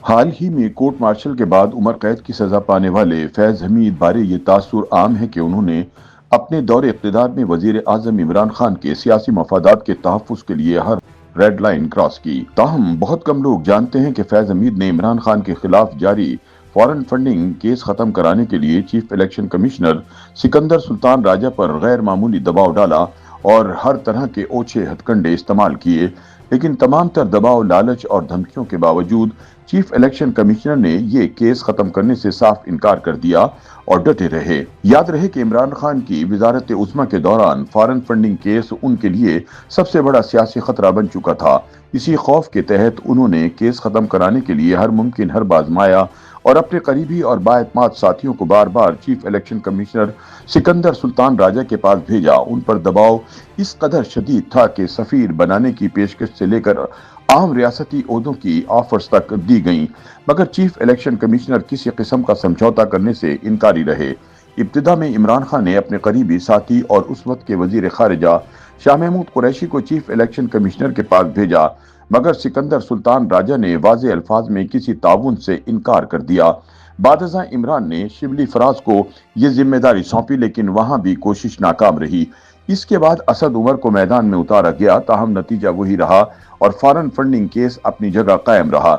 حال ہی میں court marshal K بعد عمر قید کی سزا پانے والے فیض حمید بارے یہ تاثر عام ہے کہ انہوں نے اپنے دور اقتدار میں وزیر اعظم عمران خان کے سیاسی مفادات کے تحفظ کے لیے ہر ریڈ لائن کراس کی۔ تاہم بہت کم لوگ جانتے ہیں کہ فیض حمید نے عمران خان کے خلاف جاری فارن فنڈنگ کیس ختم کرانے کے لیے چیف الیکشن کمشنر سکندر سلطان راجہ پر غیر معمولی دباؤ ڈالا اور ہر طرح کے اوچھے ہتھ کنڈے استعمال کیے، لیکن تمام تر دباؤ، لالچ اور دھمکیوں کے باوجود چیف الیکشن کمشنر نے یہ کیس ختم کرنے سے صاف انکار کر دیا اور ڈٹے رہے۔ یاد رہے کہ عمران خان کی وزارت عظمیٰ کے دوران فارن فنڈنگ کیس ان کے لیے سب سے بڑا سیاسی خطرہ بن چکا تھا۔ اسی خوف کے تحت انہوں نے کیس ختم کرانے کے لیے ہر ممکن حربہ آزمایا اور اپنے قریبی اور بااعتماد ساتھیوں کو بار بار چیف الیکشن کمشنر سکندر سلطان راجہ کے پاس بھیجا۔ ان پر دباؤ اس قدر شدید تھا کہ سفیر بنانے کی پیشکش سے لے کر عام ریاستی عہدوں کی آفرز تک دی گئیں، مگر چیف الیکشن کمشنر کسی قسم کا سمجھوتہ کرنے سے انکاری رہے۔ ابتدا میں عمران خان نے اپنے قریبی ساتھی اور اس وقت کے وزیر خارجہ شاہ محمود قریشی کو چیف الیکشن کمشنر کے پاس بھیجا، مگر سکندر سلطان راجہ نے واضح الفاظ میں کسی تعاون سے انکار کر دیا۔ بعد ازاں عمران نے شبلی فراز کو یہ ذمہ داری سونپی، لیکن وہاں بھی کوشش ناکام رہی۔ اس کے بعد اسد عمر کو میدان میں اتارا گیا، تاہم نتیجہ وہی رہا اور فارن فنڈنگ کیس اپنی جگہ قائم رہا۔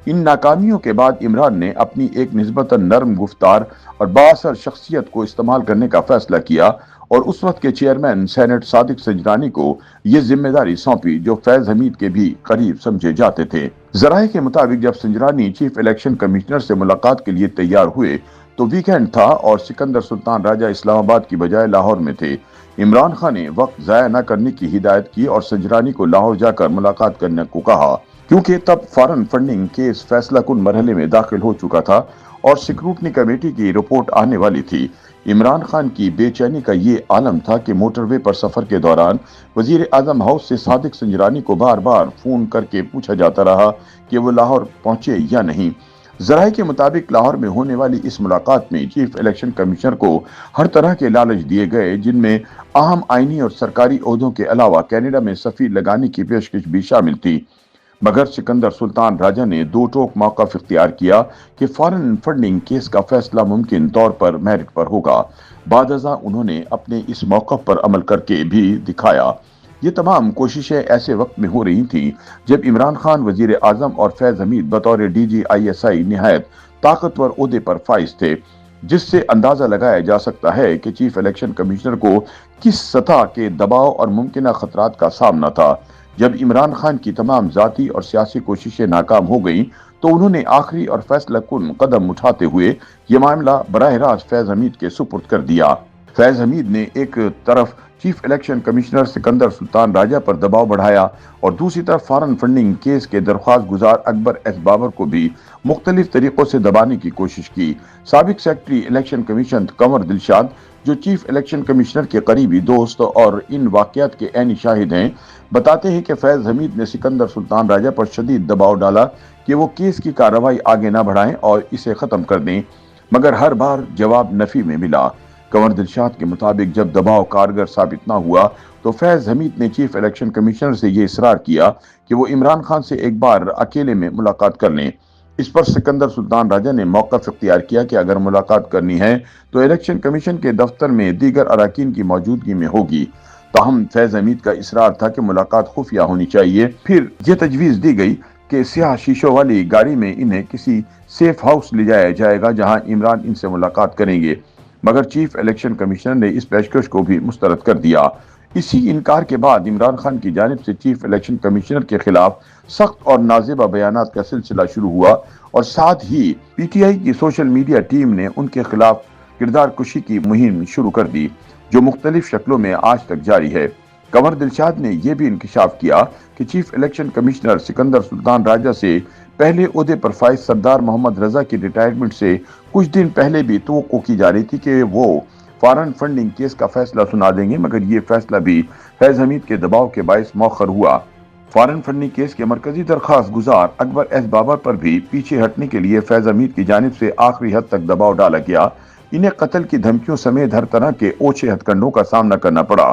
ان ناکامیوں کے بعد عمران نے اپنی ایک نسبتاً نرم گفتار اور بااثر شخصیت کو استعمال کرنے کا فیصلہ کیا اور اس وقت کے چیئرمین سینٹ صادق سنجرانی کو یہ ذمہ داری سونپی، جو فیض حمید کے بھی قریب سمجھے جاتے تھے۔ ذرائع کے مطابق جب سنجرانی چیف الیکشن کمشنر سے ملاقات کے لیے تیار ہوئے تو ویکینڈ تھا اور سکندر سلطان راجہ اسلام آباد کی بجائے لاہور میں تھے۔ عمران خان نے وقت ضائع نہ کرنے کی ہدایت کی اور سنجرانی کو لاہور جا کر ملاقات کرنے کو کہا، کیونکہ تب فارن فنڈنگ کیس فیصلہ کن مرحلے میں داخل ہو چکا تھا اور سیکورٹی کمیٹی کی رپورٹ آنے والی تھی۔ عمران خان کی بے چینی کا یہ عالم تھا کہ موٹر وے پر سفر کے دوران وزیر اعظم ہاؤس سے صادق سنجرانی کو بار بار فون کر کے پوچھا جاتا رہا کہ وہ لاہور پہنچے یا نہیں۔ ذرائع کے مطابق لاہور میں ہونے والی اس ملاقات میں چیف الیکشن کمشنر کو ہر طرح کے لالچ دیے گئے، جن میں اہم آئینی اور سرکاری عہدوں کے علاوہ کینیڈا میں سفیر لگانے کی پیشکش بھی شامل تھی، مگر سکندر سلطان راجہ نے دو ٹوک موقف اختیار کیا کہ فارن فنڈنگ کیس کا فیصلہ ممکن طور پر میرٹ پر ہوگا۔ بعد ازاں انہوں نے اپنے اس موقف پر عمل کر کے بھی دکھایا۔ یہ تمام کوششیں ایسے وقت میں ہو رہی تھیں جب عمران خان وزیر اعظم اور فیض حمید بطور D G I S I نہایت طاقتور عہدے پر فائز تھے، جس سے اندازہ لگایا جا سکتا ہے کہ چیف الیکشن کمشنر کو کس سطح کے دباؤ اور ممکنہ خطرات کا سامنا تھا۔ جب عمران خان کی تمام ذاتی اور سیاسی کوششیں ناکام ہو گئیں تو انہوں نے آخری اور فیصلہ کن قدم اٹھاتے ہوئے یہ معاملہ براہ راست فیض حمید کے سپرد کر دیا۔ فیض حمید نے ایک طرف چیف الیکشن کمشنر سکندر سلطان راجہ پر دباؤ بڑھایا اور دوسری طرف فارن فنڈنگ کیس کے درخواست گزار اکبر ایس بابر کو بھی مختلف طریقوں سے دبانے کی کوشش کی۔ سابق سیکرٹری الیکشن کمیشن کنور دلشاد، جو چیف الیکشن کمشنر کے قریبی دوست اور ان واقعات کے عینی شاہد ہیں، بتاتے ہیں کہ فیض حمید نے سکندر سلطان راجہ پر شدید دباؤ ڈالا کہ وہ کیس کی کارروائی آگے نہ بڑھائیں اور اسے ختم کر دیں، مگر ہر بار جواب نفی میں ملا۔ کنور دلشاد کے مطابق جب دباؤ کارگر ثابت نہ ہوا تو فیض حمید نے چیف الیکشن کمشنر سے یہ اصرار کیا کہ وہ عمران خان سے ایک بار اکیلے میں ملاقات کر لیں۔ اس پر سکندر سلطان راجہ نے موقف اختیار کیا کہ اگر ملاقات کرنی ہے تو الیکشن کمیشن کے دفتر میں دیگر اراکین کی موجودگی میں ہوگی۔ تاہم فیض حمید کا اصرار تھا کہ ملاقات خفیہ ہونی چاہیے۔ پھر یہ تجویز دی گئی کہ سیاہ شیشوں والی گاڑی میں انہیں کسی سیف ہاؤس لے جایا جائے گا جہاں عمران ان سے ملاقات کریں گے، مگر چیف الیکشن کمشنر نے اس پیشکش کو بھی مسترد کر دیا۔ اسی انکار کے بعد عمران خان کی جانب سے چیف الیکشن کمشنر کے خلاف سخت اور نازیبہ بیانات کا سلسلہ شروع ہوا اور ساتھ ہی پی ٹی آئی کی سوشل میڈیا ٹیم نے ان کے خلاف کردار کشی کی مہم شروع کر دی، جو مختلف شکلوں میں آج تک جاری ہے۔ کنور دلشاد نے یہ بھی انکشاف کیا کہ چیف الیکشن کمشنر سکندر سلطان راجہ سے پہلے عہدے پر فائز سردار محمد رضا کی ریٹائرمنٹ سے کچھ دن پہلے بھی توقع کی جا رہی تھی کہ وہ فارن فنڈنگ کیس کا فیصلہ سنا دیں گے، مگر یہ فیصلہ بھی فیض حمید کے دباؤ کے باعث مؤخر ہوا۔ فارن فنڈنگ کیس کے مرکزی درخواست گزار اکبر ایس بابر پر بھی پیچھے ہٹنے کے لیے فیض حمید کی جانب سے آخری حد تک دباؤ ڈالا گیا۔ انہیں قتل کی دھمکیوں سمیت ہر طرح کے اوچھے ہتھ کنڈوں کا سامنا کرنا پڑا۔